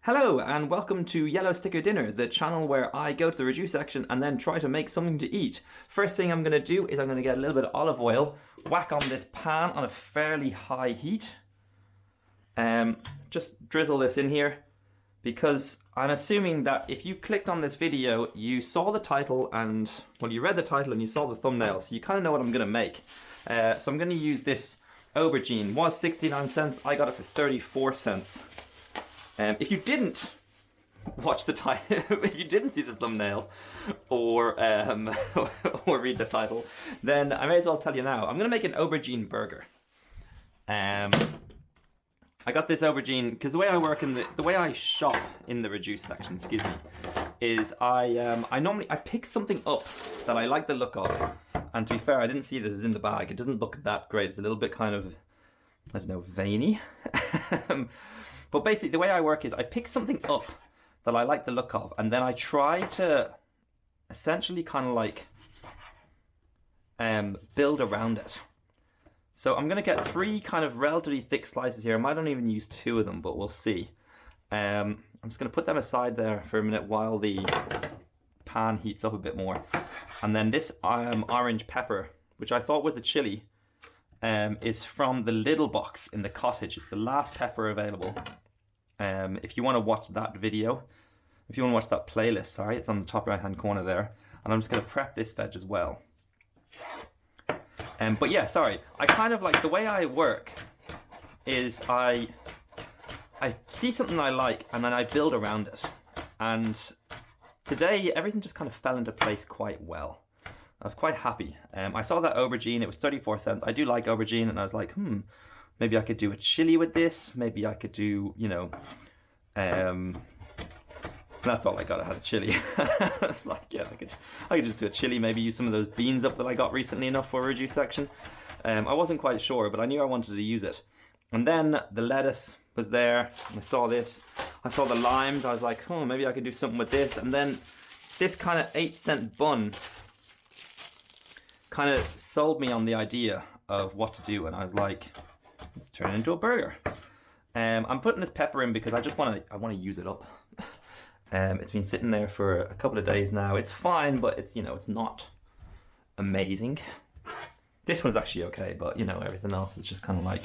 Hello and welcome to Yellow Sticker Dinner, the channel where I go to the reduce section and then try to make something to eat. First thing I'm going to do is I'm going to get a little bit of olive oil, whack on this pan on a fairly high heat. Just drizzle this in here because I'm assuming that if you clicked on this video, you saw the title and, well, you read the title and you saw the thumbnail, so you kind of know what I'm going to make. So I'm going to use this aubergine. It was 69 cents, I got it for 34 cents. If you didn't watch the title, if you didn't see the thumbnail or or read the title, then I may as well tell you now. I'm going to make an aubergine burger. I got this aubergine because the way I work in the way I shop in the reduce section, excuse me, is I normally pick something up that I like the look of. And to be fair, I didn't see this is in the bag. It doesn't look that great. It's a little bit kind of, I don't know, veiny. But basically, the way I work is I pick something up that I like the look of, and then I try to essentially kind of like build around it. So I'm going to get 3 kind of relatively thick slices here. I might not even use 2 of them, but we'll see. I'm just going to put them aside there for a minute while the pan heats up a bit more. And then this orange pepper, which I thought was a chili, is from the little box in the cottage. It's the last pepper available. If you want to watch that video, if you want to watch that playlist, sorry, it's on the top right hand corner there. And I'm just going to prep this veg as well. But yeah, sorry, I kind of like, the way I work is I see something I like and then I build around it. And today everything just kind of fell into place quite well. I was quite happy. I saw that aubergine, it was 34 cents. I do like aubergine, and I was like, maybe I could do a chili with this. Maybe I could do, you know, that's all I got. I had a chili. It's like, yeah, I could just do a chili, maybe use some of those beans up that I got recently enough for a reduce section. I wasn't quite sure, but I knew I wanted to use it. And then the lettuce was there, and I saw this. I saw the limes, I was like, oh, maybe I could do something with this. And then this kind of 8-cent bun kind of sold me on the idea of what to do, and I was like, let's turn it into a burger. I'm putting this pepper in because I want to use it up. It's been sitting there for a couple of days now. It's fine, but it's, you know, it's not amazing. This one's actually okay, but you know, everything else is just kind of like,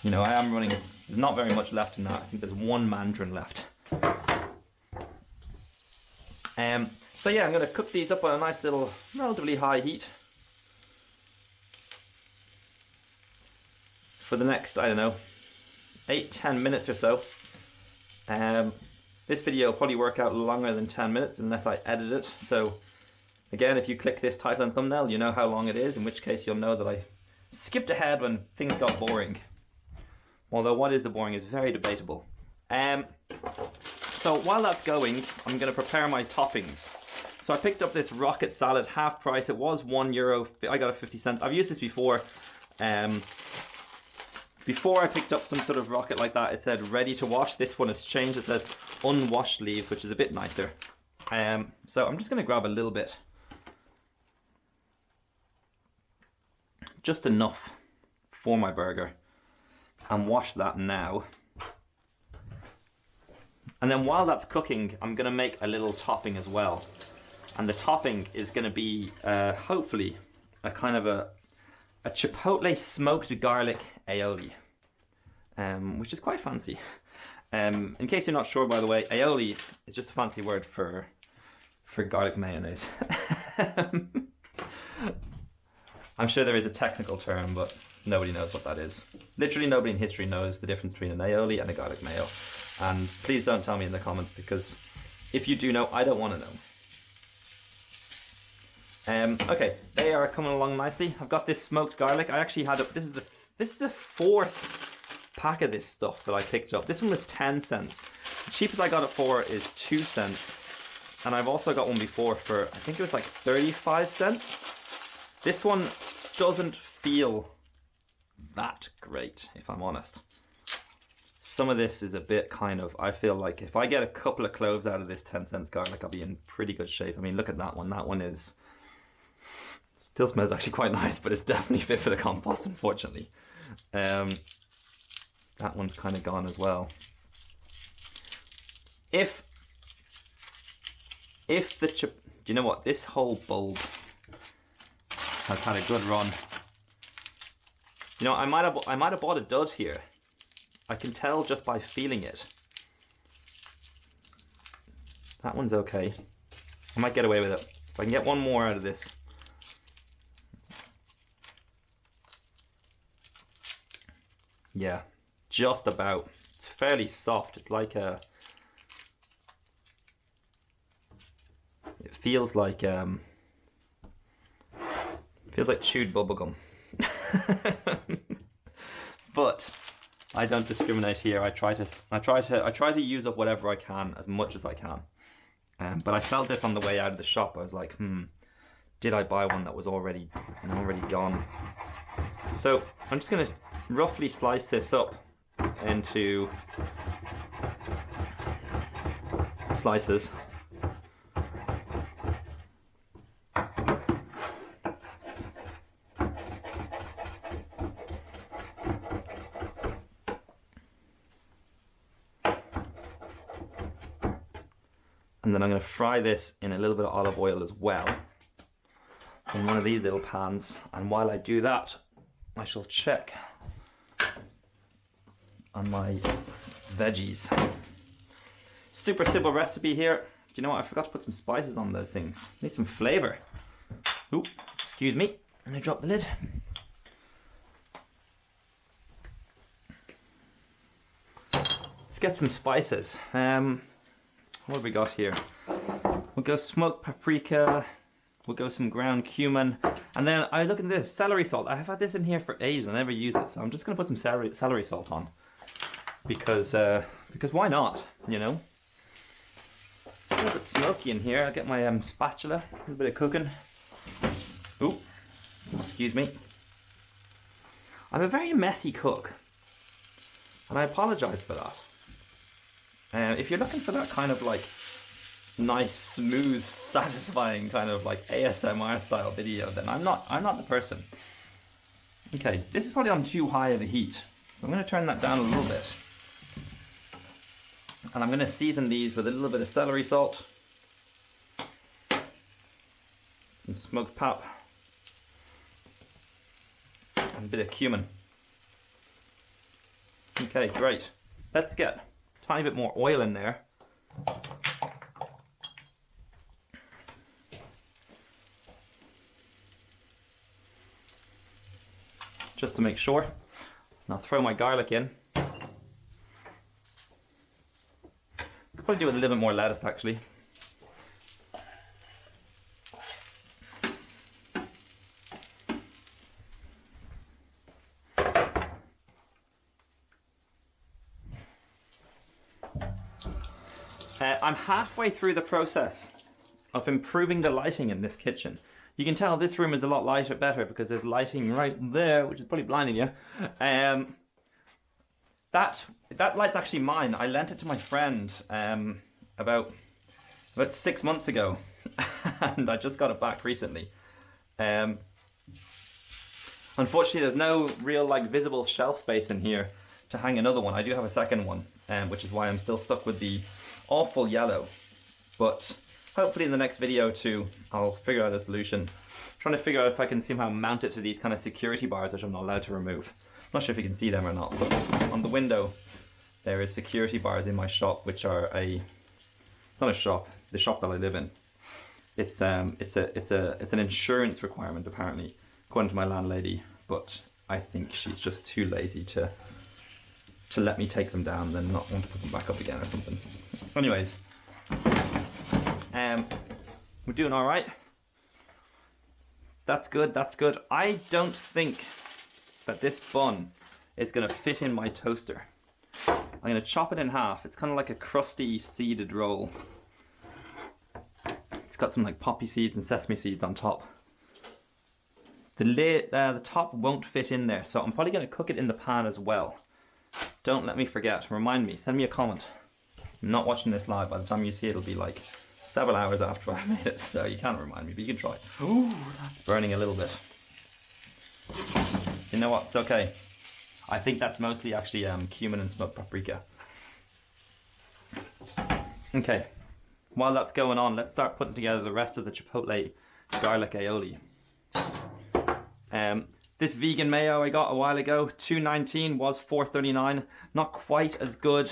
you know, I am running, there's not very much left in that. I think there's 1 mandarin left. So yeah, I'm going to cook these up on a nice little, relatively high heat for the next, I don't know, 8-10 minutes or so. This video will probably work out longer than 10 minutes unless I edit it. So again, if you click this title and thumbnail, you know how long it is, in which case you'll know that I skipped ahead when things got boring. Although what is the boring is very debatable. So while that's going, I'm going to prepare my toppings. So I picked up this rocket salad, half price. It was €1. I got it 50 cents. I've used this before. Before I picked up some sort of rocket like that, it said ready to wash. This one has changed. It says unwashed leaves, which is a bit nicer. So I'm just going to grab a little bit. Just enough for my burger. And wash that now. And then while that's cooking, I'm going to make a little topping as well. And the topping is going to be, hopefully, a kind of a chipotle smoked garlic aioli, which is quite fancy. In case you're not sure, by the way, aioli is just a fancy word for garlic mayonnaise. I'm sure there is a technical term, but nobody knows what that is. Literally nobody in history knows the difference between an aioli and a garlic mayo. And please don't tell me in the comments, because if you do know, I don't want to know. Okay, they are coming along nicely. I've got this smoked garlic. I actually had this is the 4th pack of this stuff that I picked up. This one was 10 cents. The cheapest I got it for is 2 cents. And I've also got one before for, I think it was like 35 cents. This one doesn't feel that great, if I'm honest. Some of this is a bit kind of, I feel like if I get a couple of cloves out of this 10 cents garlic, I'll be in pretty good shape. I mean, look at that one. That one is, still smells actually quite nice, but it's definitely fit for the compost, unfortunately. That one's kind of gone as well. If the chip, you know what? This whole bulb has had a good run. You know, I might have bought a dud here. I can tell just by feeling it. That one's okay. I might get away with it. If I can get one more out of this. Yeah, just about. It's fairly soft. It's like a... It feels like chewed bubblegum. But I don't discriminate here. I try to use up whatever I can as much as I can. But I felt this on the way out of the shop. I was like, did I buy one that was already gone? So I'm just gonna roughly slice this up into slices. And then I'm going to fry this in a little bit of olive oil as well in one of these little pans. And while I do that, I shall check on my veggies. Super simple recipe here. Do you know what? I forgot to put some spices on those things. Need some flavor. Oop, excuse me. Let me drop the lid. Let's get some spices. What have we got here? We'll go smoked paprika, we'll go some ground cumin, and then I look at this, celery salt. I have had this in here for ages, I never used it, so I'm just going to put some celery salt on. Because why not, you know? A little bit smoky in here. I'll get my spatula, a little bit of cooking. Ooh, excuse me. I'm a very messy cook, and I apologise for that. If you're looking for that kind of like nice, smooth, satisfying kind of like ASMR style video, then I'm not the person. Okay, this is probably on too high of a heat, so I'm going to turn that down a little bit. And I'm going to season these with a little bit of celery salt, some smoked pap, and a bit of cumin. Okay, great. Let's get tiny bit more oil in there. Just to make sure. And I'll throw my garlic in. Could probably do with a little bit more lettuce actually. I'm halfway through the process of improving the lighting in this kitchen. You can tell this room is a lot better because there's lighting right there, which is probably blinding you. That light's actually mine. I lent it to my friend about 6 months ago, and I just got it back recently. Unfortunately, there's no real like visible shelf space in here to hang another one. I do have a second one, which is why I'm still stuck with the awful yellow, but hopefully in the next video too I'll figure out a solution. I'm trying to figure out if I can somehow mount it to these kind of security bars which I'm not allowed to remove. I'm not sure if you can see them or not, but on the window there is security bars in my shop, which are not a shop, the shop that I live in. It's an insurance requirement apparently, according to my landlady, but I think she's just too lazy to let me take them down and then not want to put them back up again or something. Anyways, we're doing all right. That's good, that's good. I don't think that this bun is gonna fit in my toaster. I'm gonna chop it in half. It's kind of like a crusty seeded roll. It's got some like poppy seeds and sesame seeds on top. The top won't fit in there, so I'm probably gonna cook it in the pan as well. Don't let me forget. Remind me. Send me a comment. I'm not watching this live. By the time you see it, it'll be like several hours after I made it, so you can't remind me, but you can try. Ooh, that's burning a little bit. You know what? It's okay. I think that's mostly actually cumin and smoked paprika. Okay, while that's going on, let's start putting together the rest of the chipotle garlic aioli. This vegan mayo I got a while ago, $2.19, was $4.39. Not quite as good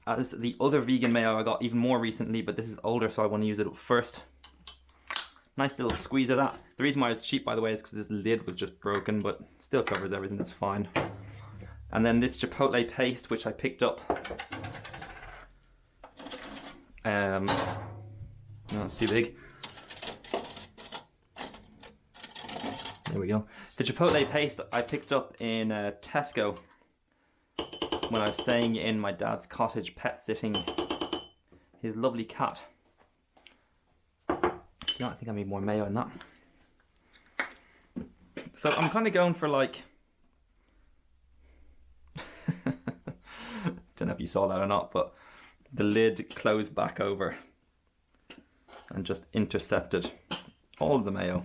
as the other vegan mayo I got even more recently, but this is older, so I want to use it up first. Nice little squeeze of that. The reason why it's cheap, by the way, is because this lid was just broken, but still covers everything, that's fine. And then this chipotle paste, which I picked up. No, it's too big. There we go. The chipotle paste I picked up in Tesco when I was staying in my dad's cottage, pet sitting his lovely cat. Yeah, I think I need more mayo in that. So I'm kind of going for like, don't know if you saw that or not, but the lid closed back over and just intercepted all of the mayo.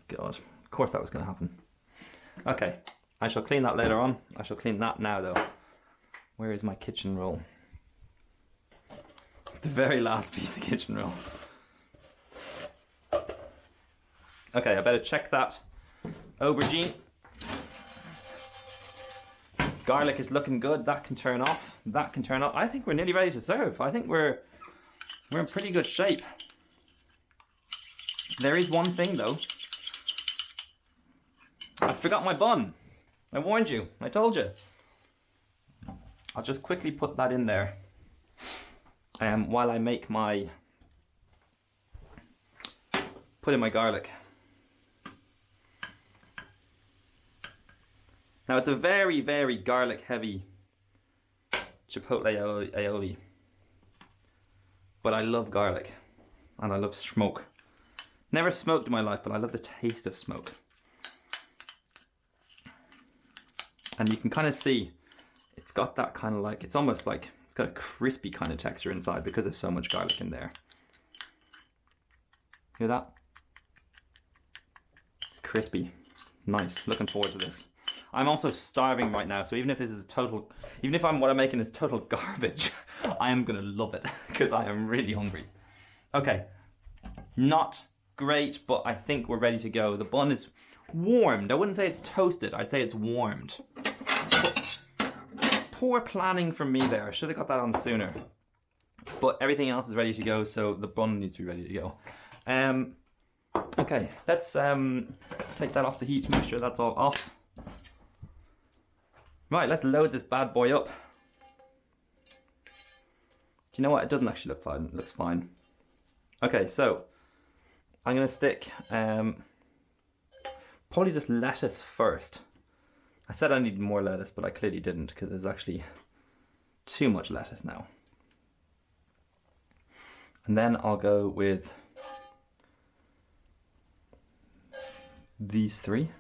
God, of course that was going to happen. Okay, I shall clean that later on. I shall clean that now though. Where is my kitchen roll? The very last piece of kitchen roll. Okay, I better check that aubergine. Garlic is looking good. That can turn off. That can turn off. I think we're nearly ready to serve. I think we're in pretty good shape. There is one thing though. I forgot my bun. I warned you. I told you. I'll just quickly put that in there while I make my... put in my garlic. Now it's a very, very garlic heavy chipotle aioli. But I love garlic. And I love smoke. Never smoked in my life, but I love the taste of smoke. And you can kind of see it's got that kind of like, it's almost like it's got a crispy kind of texture inside because there's so much garlic in there. Hear that? Crispy. Nice. Looking forward to this. I'm also starving right now, so even if this is total, even if what I'm making is total garbage, I am gonna love it because I am really hungry. Okay, not great, but I think we're ready to go. The bun is warmed. I wouldn't say it's toasted, I'd say it's warmed. Poor planning from me there. I should have got that on sooner. But everything else is ready to go, so the bun needs to be ready to go. Okay, let's take that off the heat, make sure that's all off. Right, let's load this bad boy up. Do you know what? It doesn't actually look fine. It looks fine. Okay, so I'm going to stick probably this lettuce first. I said I needed more lettuce, but I clearly didn't because there's actually too much lettuce now. And then I'll go with these three.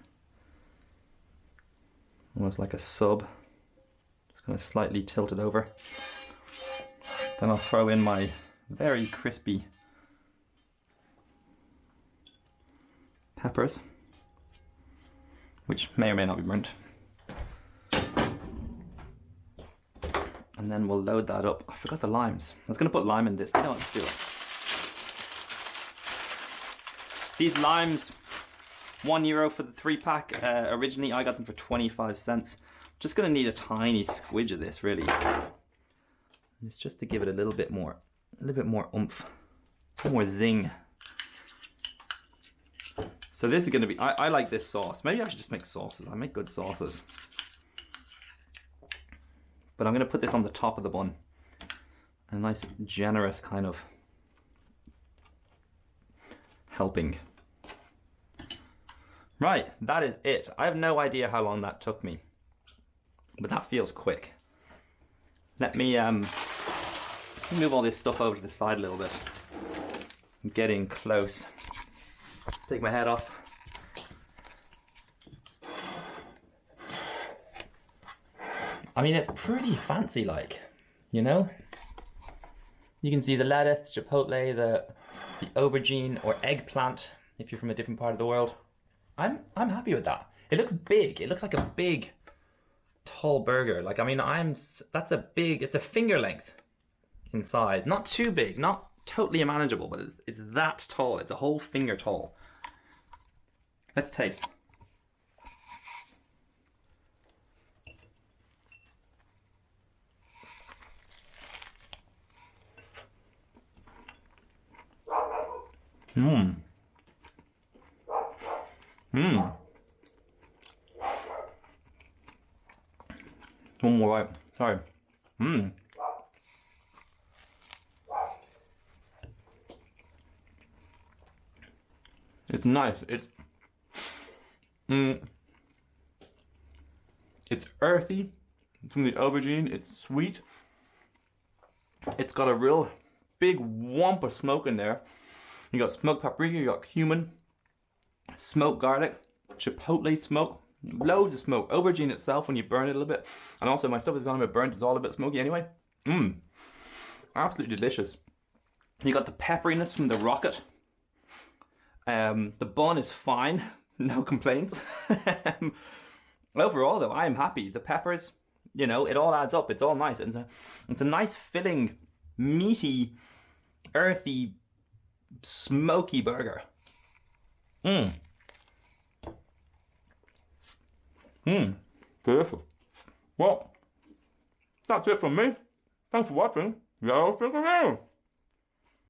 Almost like a sub. Just going to slightly tilt it over. Then I'll throw in my very crispy peppers, which may or may not be burnt. And then we'll load that up. I forgot the limes. I was going to put lime in this. You know what, let's do it. These limes, €1 for the 3-pack. Originally I got them for 25 cents. Just going to need a tiny squidge of this, really. It's just to give it a little bit more oomph, a bit more zing. So this is going to be, I like this sauce. Maybe I should just make sauces. I make good sauces. But I'm going to put this on the top of the bun. A nice generous kind of helping. Right, that is it. I have no idea how long that took me, but that feels quick. Let me move all this stuff over to the side a little bit. I'm getting close. Take my head off. I mean, it's pretty fancy, like, you know? You can see the lettuce, the chipotle, the aubergine or eggplant, if you're from a different part of the world. I'm happy with that. It looks big. It looks like a big, tall burger. Like, I mean, that's a big. It's a finger length in size. Not too big. Not totally unmanageable, but it's that tall. It's a whole finger tall. Let's taste. Mmm. Mmm. One more bite. Sorry. Mmm. It's nice. It's earthy from the aubergine. It's sweet. It's got a real big wump of smoke in there. You got smoked paprika, you got cumin, smoked garlic, chipotle smoke, loads of smoke. Aubergine itself, when you burn it a little bit, and also my stuff is gone a bit burnt, it's all a bit smoky anyway. Mmm, absolutely delicious. You got the pepperiness from the rocket. The bun is fine, no complaints. Overall though, I am happy. The peppers, you know, it all adds up. It's all nice. It's a nice filling, meaty, earthy, smoky burger. Mmm. Mmm. Beautiful. Well, that's it from me. Thanks for watching. Yo, stick around.